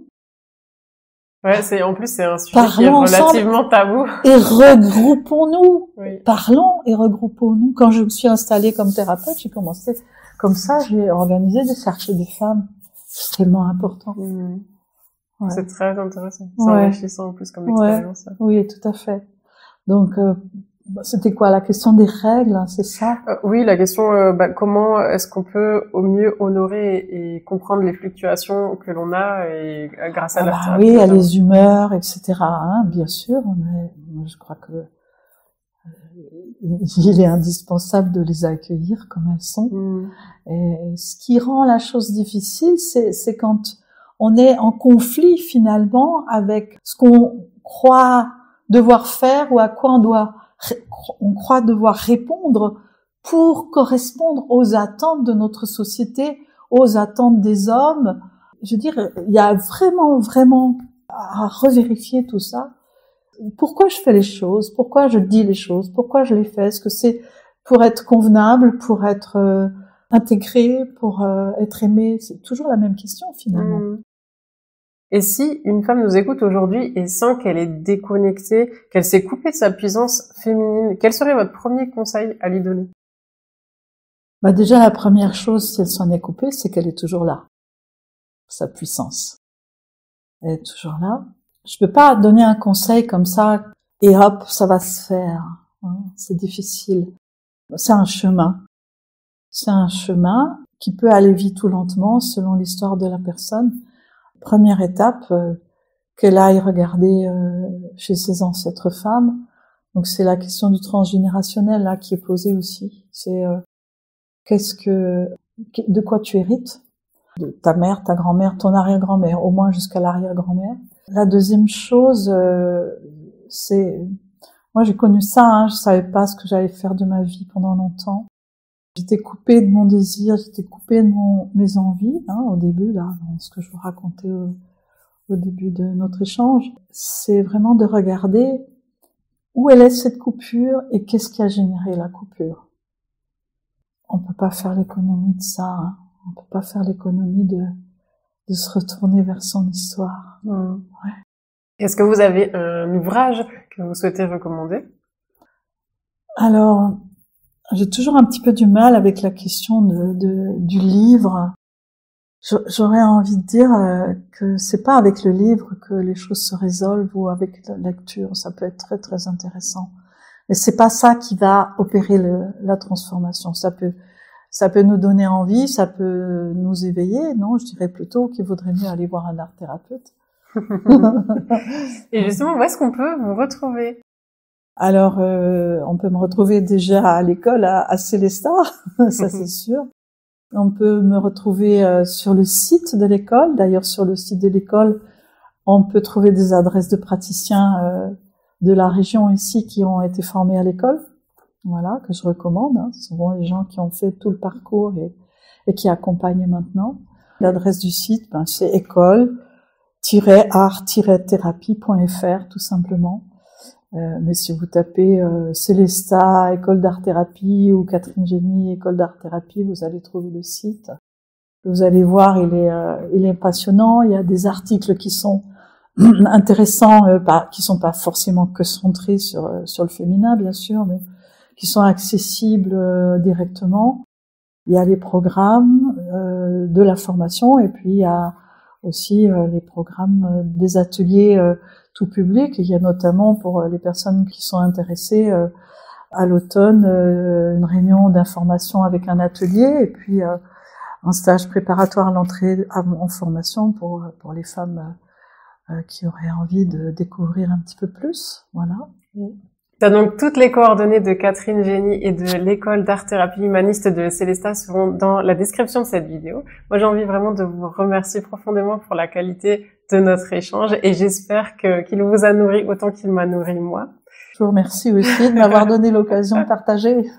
S1: Ouais, en plus, c'est un sujet qui est relativement tabou.
S2: Et regroupons-nous.
S1: Oui.
S2: Parlons et regroupons-nous. Quand je me suis installée comme thérapeute, j'ai commencé comme ça, j'ai organisé des cercles de femmes. C'est tellement important.
S1: Ouais. C'est très intéressant. C'est enrichissant en plus comme expérience.
S2: Oui, tout à fait. Donc, c'était quoi la question des règles, hein, c'est ça?
S1: Oui, la question comment est-ce qu'on peut au mieux honorer et comprendre les fluctuations que l'on a et grâce à l'art thérapie.
S2: Oui, à les humeurs, etc. Hein, bien sûr, mais je crois que il est indispensable de les accueillir comme elles sont. Et ce qui rend la chose difficile, c'est quand on est en conflit finalement avec ce qu'on croit devoir faire ou à quoi on croit devoir répondre pour correspondre aux attentes de notre société, aux attentes des hommes. Je veux dire, il y a vraiment à revérifier tout ça. Pourquoi je fais les choses? Pourquoi je dis les choses? Pourquoi je les fais? Est-ce que c'est pour être convenable, pour être intégré, pour être aimé? C'est toujours la même question finalement.
S1: Et si une femme nous écoute aujourd'hui et sent qu'elle est déconnectée, qu'elle s'est coupée de sa puissance féminine, quel serait votre premier conseil à lui donner?
S2: Déjà, la première chose, si elle s'en est coupée, c'est qu'elle est toujours là. Sa puissance. Elle est toujours là. Je peux pas donner un conseil comme ça et hop, ça va se faire. C'est difficile. C'est un chemin. C'est un chemin qui peut aller vite ou lentement selon l'histoire de la personne. Première étape, qu'elle aille regarder chez ses ancêtres femmes. Donc c'est la question du transgénérationnel là qui est posée aussi. C'est de quoi tu hérites? De ta mère, ta grand-mère, ton arrière-grand-mère, au moins jusqu'à l'arrière-grand-mère. La deuxième chose, c'est... Moi, j'ai connu ça, hein, je savais pas ce que j'allais faire de ma vie pendant longtemps. J'étais coupée de mon désir, j'étais coupée de mes envies, hein, au début, là, dans ce que je vous racontais au début de notre échange. C'est vraiment de regarder où elle est cette coupure et qu'est-ce qui a généré la coupure. On peut pas faire l'économie de ça, hein. On peut pas faire l'économie de se retourner vers son histoire.
S1: Ouais. Est-ce que vous avez un ouvrage que vous souhaitez recommander?
S2: Alors, j'ai toujours un petit peu du mal avec la question du livre. J'aurais envie de dire que c'est pas avec le livre que les choses se résolvent ou avec la lecture. Ça peut être très très intéressant, mais c'est pas ça qui va opérer la transformation. Ça peut nous donner envie, ça peut nous éveiller. Non, je dirais plutôt qu'il vaudrait mieux aller voir un art thérapeute.
S1: Et justement, où est-ce qu'on peut vous retrouver?
S2: Alors, on peut me retrouver déjà à l'école à Célestat, ça c'est sûr. On peut me retrouver sur le site de l'école. D'ailleurs, sur le site de l'école, on peut trouver des adresses de praticiens de la région ici qui ont été formés à l'école. Voilà, que je recommande. Hein. Ce sont les gens qui ont fait tout le parcours et qui accompagnent maintenant. L'adresse du site, c'est école-art-thérapie.fr, tout simplement. Mais si vous tapez Célestat, école d'art-thérapie ou Catherine Génie, école d'art-thérapie, vous allez trouver le site. Vous allez voir, il est passionnant. Il y a des articles qui sont intéressants, qui sont pas forcément que centrés sur le féminin, bien sûr, mais qui sont accessibles directement. Il y a les programmes de la formation et puis il y a aussi les programmes des ateliers tout public. Il y a notamment pour les personnes qui sont intéressées à l'automne une réunion d'information avec un atelier et puis un stage préparatoire à l'entrée en formation pour les femmes qui auraient envie de découvrir un petit peu plus. Voilà.
S1: T'as donc toutes les coordonnées de Catherine Génie et de l'école d'art-thérapie humaniste de Célestat seront dans la description de cette vidéo. Moi, j'ai envie vraiment de vous remercier profondément pour la qualité de notre échange et j'espère qu'il vous a nourri autant qu'il m'a nourri moi.
S2: Je vous remercie aussi de m'avoir donné l'occasion de partager.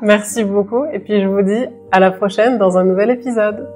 S1: Merci beaucoup et puis je vous dis à la prochaine dans un nouvel épisode.